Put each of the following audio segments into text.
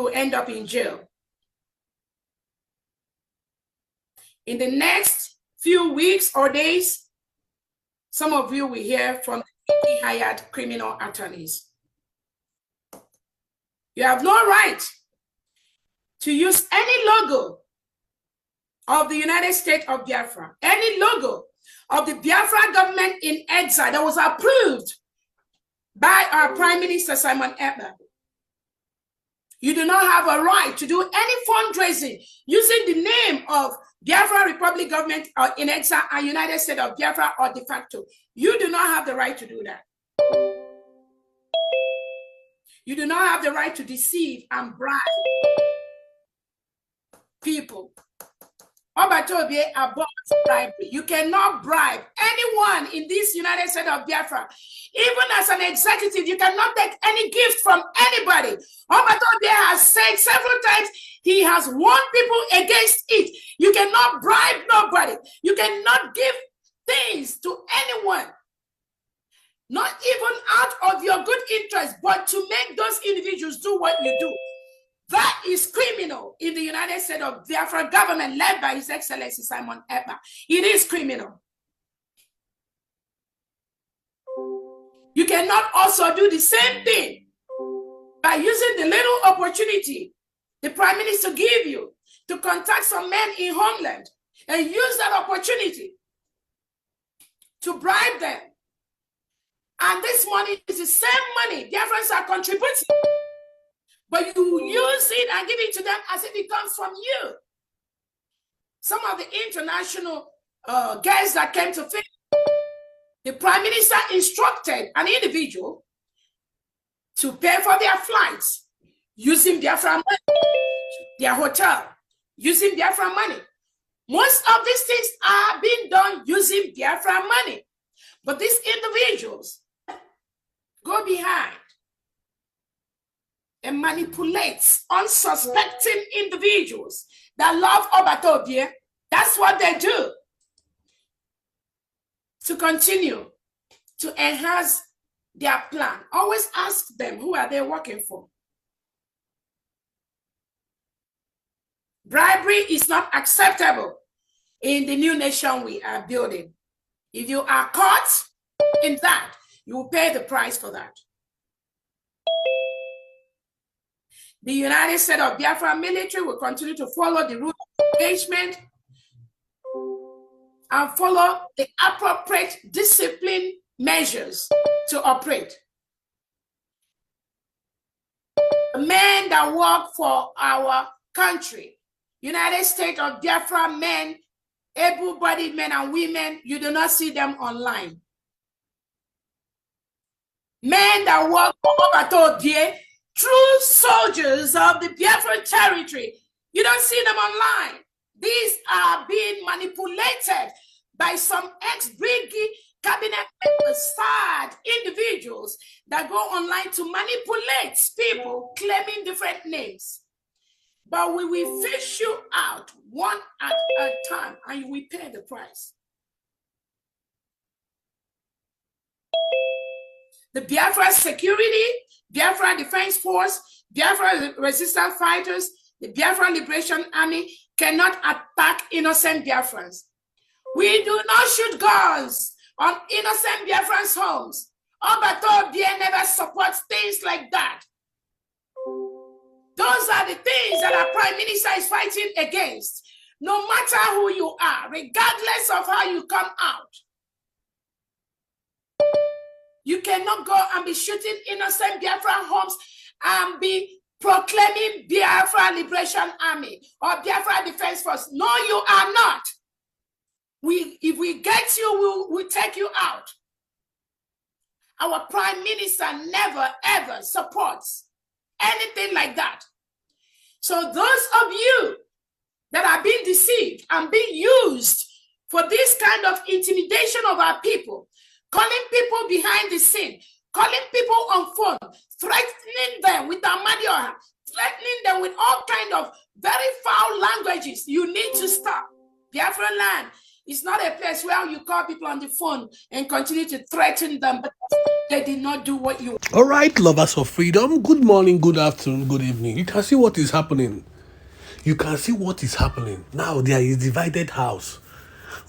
will end up in jail. In the next few weeks or days, some of you will hear from the hired criminal attorneys. You have no right to use any logo of the United States of Biafra, any logo of the Biafra government in exile that was approved by our Prime Minister Simon Ekpa. You do not have a right to do any fundraising using the name of Biafra Republic government or in exile and United States of Biafra or de facto. You do not have the right to do that. You do not have the right to deceive and bribe people. Obatobie abolished bribery. You cannot bribe anyone in this United States of Biafra. Even as an executive, you cannot take any gift from anybody. Obatobie has said several times he has warned people against it. You cannot bribe nobody. You cannot give things to anyone. Not even out of your good interest, but to make those individuals do what you do. That is criminal in the United States of Biafra government led by His Excellency Simon Ekpa. It is criminal. You cannot also do the same thing by using the little opportunity the Prime Minister gave you to contact some men in homeland and use that opportunity to bribe them. And this money is the same money Biafrans are contributing. But you use it and give it to them as if it comes from you. Some of the international guests that came to film, the Prime Minister instructed an individual to pay for their flights using Biafra money, their hotel, using Biafra money. Most of these things are being done using Biafra money. But these individuals go behind and manipulates unsuspecting individuals that love Obatobie. That's what they do to continue to enhance their plan. Always ask them, who are they working for? Bribery is not acceptable in the new nation we are building. If you are caught in that, you will pay the price for that. The United States of Biafra military will continue to follow the rule of engagement and follow the appropriate discipline measures to operate. The men that work for our country, United States of Biafra men, able-bodied men and women, you do not see them online. Men that work for Obatobie, true soldiers of the Biafra territory, you don't see them online. These are being manipulated by some ex-brigade cabinet members, sad individuals that go online to manipulate people claiming different names. But we will fish you out one at a time and you will pay the price. The Biafra security, Biafra Defense Force, Biafra resistance fighters, the Biafra Liberation Army cannot attack innocent Biafrans. We do not shoot guns on innocent Biafrans' homes. Obatobie never supports things like that. Those are the things that our Prime Minister is fighting against. No matter who you are, regardless of how you come out. You cannot go and be shooting innocent Biafra homes and be proclaiming Biafra Liberation Army or Biafra Defense Force. No, you are not. If we get you, we'll take you out. Our Prime Minister never, ever supports anything like that. So those of you that are being deceived and being used for this kind of intimidation of our people, calling people behind the scene, calling people on phone, threatening them with Amadioha, threatening them with all kinds of very foul languages, you need to stop. Biafra land is not a place where you call people on the phone and continue to threaten them. But They did not do what you. All right, lovers of freedom, good morning, good afternoon, good evening. You can see what is happening. You can see what is happening. Now there is divided house.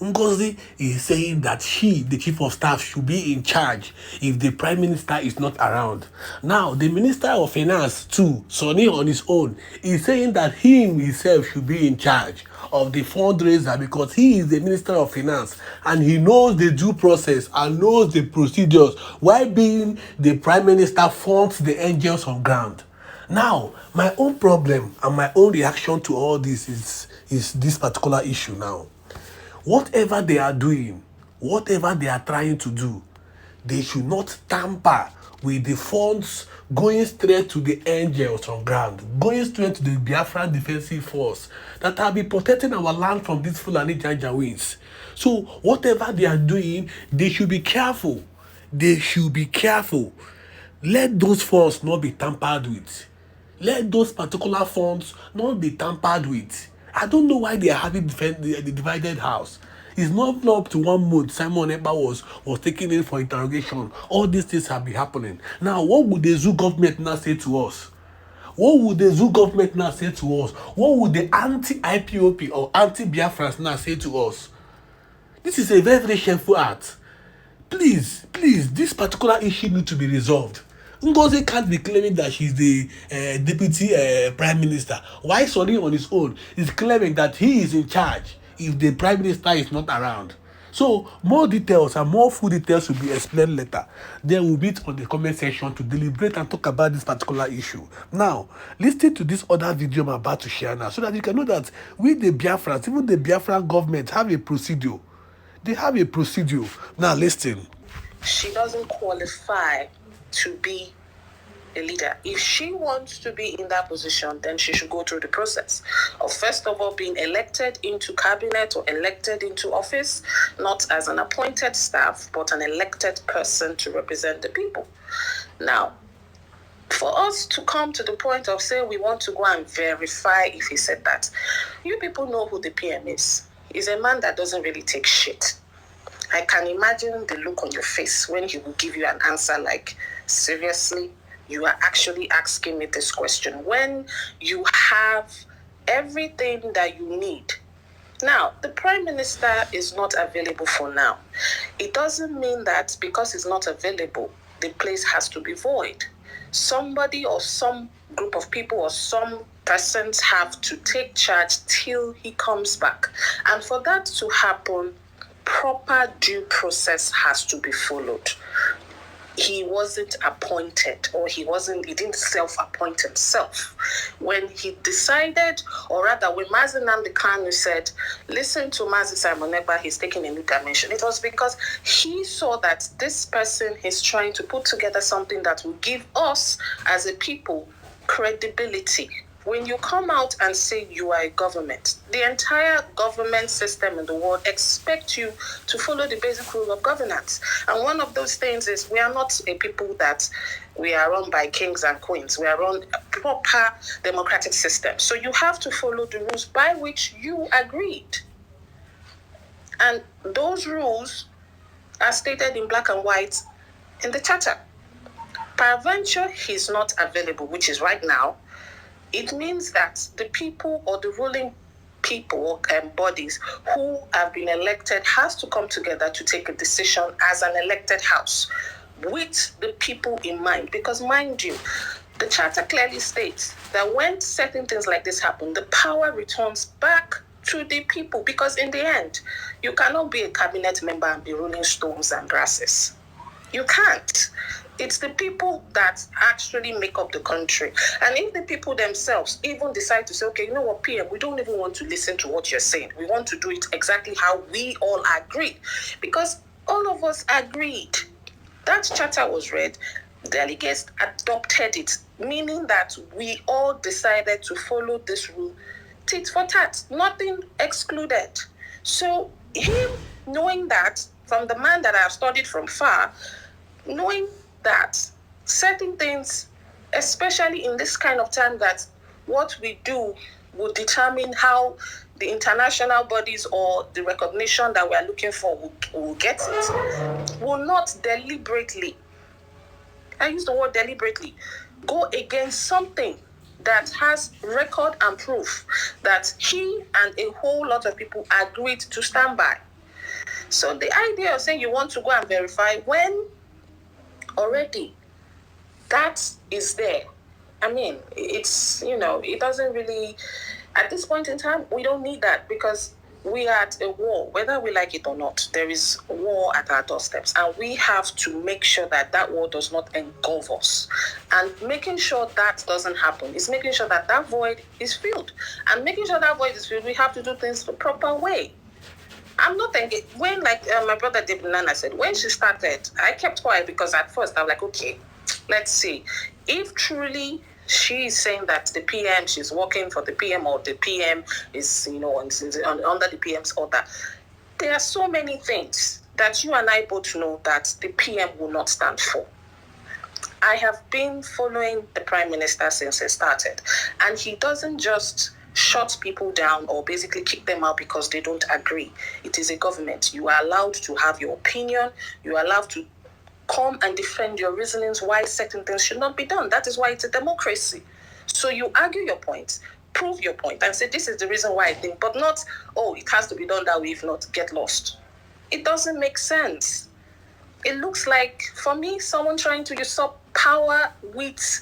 Ngozi is saying that she, the chief of staff, should be in charge if the prime minister is not around. Now, the minister of finance too, Sonny on his own, is saying that he himself should be in charge of the fundraiser because he is the minister of finance and he knows the due process and knows the procedures while being the prime minister funds the angels on ground. Now, my own problem and my own reaction to all this is this particular issue now. Whatever they are doing, whatever they are trying to do, they should not tamper with the funds going straight to the angels on ground, going straight to the Biafra defensive force that have been protecting our land from these Fulani Janjaweeds. So whatever they are doing, they should be careful. They should be careful. Let those funds not be tampered with. Let those particular funds not be tampered with. I don't know why they are having the divided house. It's not up to 1 month Simon Ekpa was taken in for interrogation. All these things have been happening. Now, what would the zoo government now say to us? What would the zoo government now say to us? What would the anti-IPOP or anti-Biafrans now say to us? This is a very, very shameful act. Please, this particular issue needs to be resolved. Ngozi can't be claiming that she's the deputy prime minister. Why Sonny on his own is claiming that he is in charge if the prime minister is not around? So more details and more full details will be explained later. Then we'll meet on the comment section to deliberate and talk about this particular issue. Now, listen to this other video I'm about to share now so that you can know that we the Biafrans, even the Biafran government have a procedure. They have a procedure. Now listen. She doesn't qualify to be a leader. If she wants to be in that position, then she should go through the process of first of all being elected into cabinet or elected into office, not as an appointed staff, but an elected person to represent the people. Now, for us to come to the point of saying we want to go and verify if he said that, you people know who the PM is. He's a man that doesn't really take shit. I can imagine the look on your face when he will give you an answer like, seriously, you are actually asking me this question when you have everything that you need. Now, the prime minister is not available for now. It doesn't mean that because he's not available, the place has to be void. Somebody or some group of people or some persons have to take charge till he comes back. And for that to happen, proper due process has to be followed. He wasn't appointed, or he didn't self-appoint himself. When he decided, or rather when Mazi Nnamdi Kanu said, listen to Mazi Simon Ekpa, he's taking a new dimension, it was because he saw that this person is trying to put together something that will give us as a people credibility. When you come out and say you are a government, the entire government system in the world expects you to follow the basic rule of governance. And one of those things is we are not a people that we are run by kings and queens. We are run a proper democratic system. So you have to follow the rules by which you agreed. And those rules are stated in black and white in the charter. Peradventure, he's not available, which is right now. It means that the people or the ruling people and bodies who have been elected has to come together to take a decision as an elected house with the people in mind. Because mind you, the charter clearly states that when certain things like this happen, the power returns back to the people. Because in the end, you cannot be a cabinet member and be rolling stones and grasses. You can't. It's the people that actually make up the country. And if the people themselves even decide to say, okay, you know what, PM, we don't even want to listen to what you're saying. We want to do it exactly how we all agreed. Because all of us agreed. That charter was read. Delegates adopted it, meaning that we all decided to follow this rule tit for tat, nothing excluded. So him knowing that, from the man that I have studied from far, knowing that certain things, especially in this kind of time, that what we do will determine how the international bodies or the recognition that we are looking for will get it, will not deliberately I use the word deliberately, go against something that has record and proof that he and a whole lot of people agreed to stand by. So the idea of saying you want to go and verify when already that is there, I mean, it's, it doesn't really, at this point in time, we don't need that because we are at a war, whether we like it or not. There is war at our doorsteps, and we have to make sure that that war does not engulf us. And making sure that doesn't happen is making sure that that void is filled. And making sure that void is filled, we have to do things the proper way. I'm not thinking, when, like my brother David Nana said, when she started, I kept quiet because at first I was like, okay, let's see. If truly she is saying that the PM, she's working for the PM, or the PM is, under the PM's order, there are so many things that you and I both know that the PM will not stand for. I have been following the Prime Minister since he started, and he doesn't just shut people down or basically kick them out because they don't agree. It is a government. You are allowed to have your opinion. You are allowed to come and defend your reasonings why certain things should not be done. That is why it's a democracy. So you argue your point, prove your point, and say this is the reason why I think, but not, it has to be done that way, if not, get lost. It doesn't make sense. It looks like, for me, someone trying to usurp power with,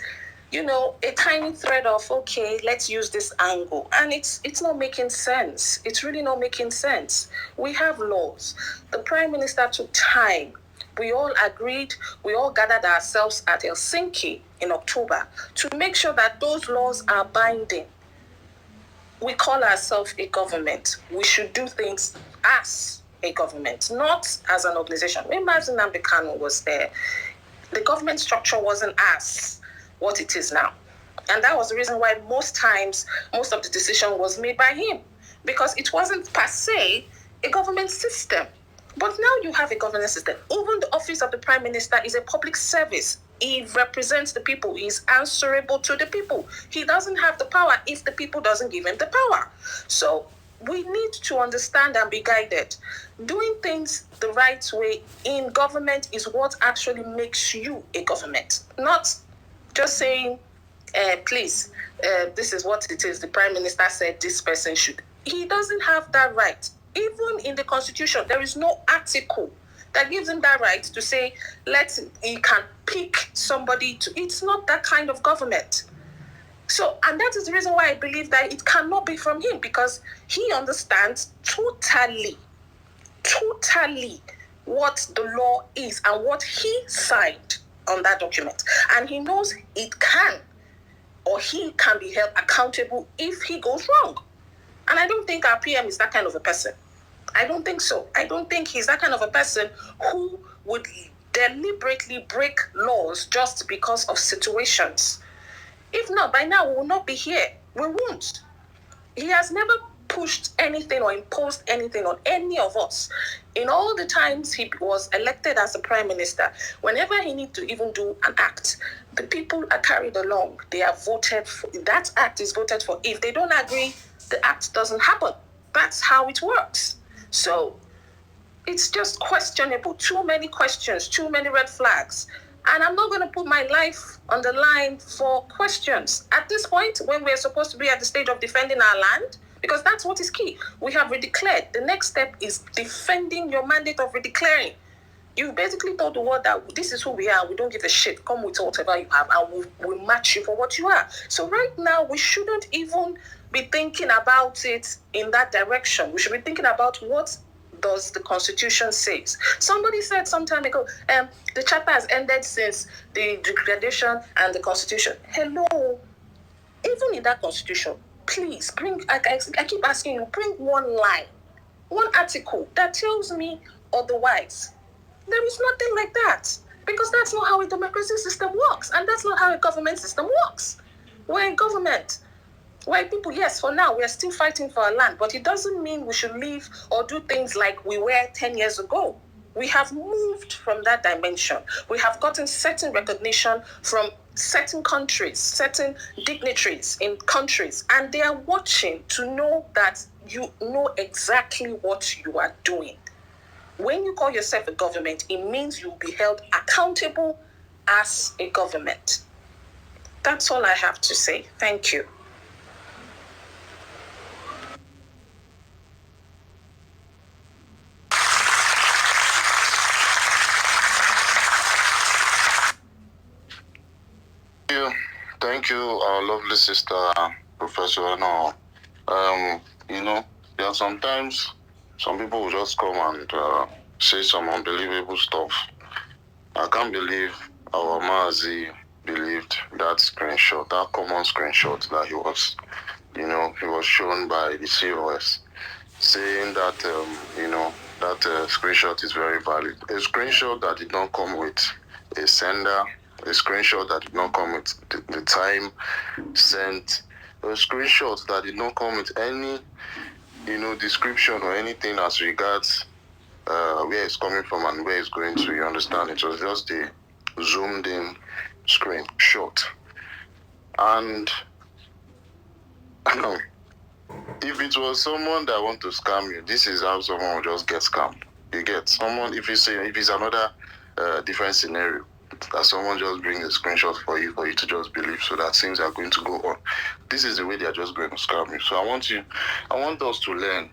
a tiny thread of, okay, let's use this angle. And it's not making sense. It's really not making sense. We have laws. The Prime Minister took time. We all agreed, we all gathered ourselves at Helsinki in October to make sure that those laws are binding. We call ourselves a government. We should do things as a government, not as an organization. When Mazi Nnamdi Kanu was there, the government structure wasn't as what it is now. And that was the reason why most times, most of the decision was made by him, because it wasn't per se a government system. But now you have a governance system. Even the office of the Prime Minister is a public service. He represents the people. He is answerable to the people. He doesn't have the power if the people doesn't give him the power. So we need to understand and be guided. Doing things the right way in government is what actually makes you a government. Not just saying, please, this is what it is. The Prime Minister said this person should. He doesn't have that right. Even in the Constitution, there is no article that gives him that right to say, he can pick somebody to. It's not that kind of government. So, and that is the reason why I believe that it cannot be from him, because he understands totally what the law is and what he signed on that document. And he knows he can be held accountable if he goes wrong. And I don't think our PM is that kind of a person. I don't think so. I don't think he's that kind of a person who would deliberately break laws just because of situations. If not, by now we will not be here. We won't. He has never pushed anything or imposed anything on any of us. In all the times he was elected as a Prime Minister, whenever he needs to even do an act, the people are carried along. They are voted for. That act is voted for. If they don't agree, the act doesn't happen. That's how it works. So it's just questionable. Too many questions, too many red flags. And I'm not going to put my life on the line for questions. At this point, when we're supposed to be at the stage of defending our land, because that's what is key. We have redeclared. The next step is defending your mandate of redeclaring. You basically told the world that this is who we are. We don't give a shit. Come with whatever you have, and we'll match you for what you are. So right now, we shouldn't even be thinking about it in that direction. We should be thinking about what does the Constitution say. Somebody said some time ago, the chapter has ended since the degradation and the Constitution. Hello. Even in that Constitution, please bring, I keep asking you, bring one line, one article that tells me otherwise. There is nothing like that, because that's not how a democracy system works, and that's not how a government system works. We're a government. We're people, yes, for now, we're still fighting for our land, but it doesn't mean we should live or do things like we were 10 years ago. We have moved from that dimension. We have gotten certain recognition from certain countries, certain dignitaries in countries, and they are watching to know that you know exactly what you are doing. When you call yourself a government, it means you'll be held accountable as a government. That's all I have to say. Thank you. Thank you, our lovely sister, Professor. No, there are sometimes some people will just come and say some unbelievable stuff. I can't believe our Mazi believed that screenshot, that common screenshot that he was shown by the COS, saying that, that screenshot is very valid. A screenshot that did not come with a sender, a screenshot that did not come with the time sent, a screenshot that did not come with any, description or anything as regards where it's coming from and where it's going to, you understand? It was just a zoomed in screenshot. And if it was someone that want to scam you, this is how someone will just get scammed. You get someone, if it's another different scenario, that someone just brings a screenshot for you to just believe, so that things are going to go on. This is the way they are just going to scam you. So I want us to learn.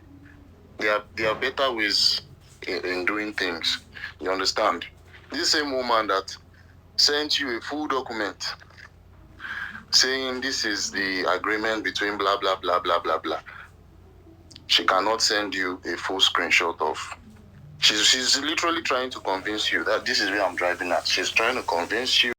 There are better ways in doing things. You understand? This same woman that sent you a full document saying this is the agreement between blah blah blah blah blah blah. She cannot send you a full screenshot of. She's literally trying to convince you that this is where I'm driving at. She's trying to convince you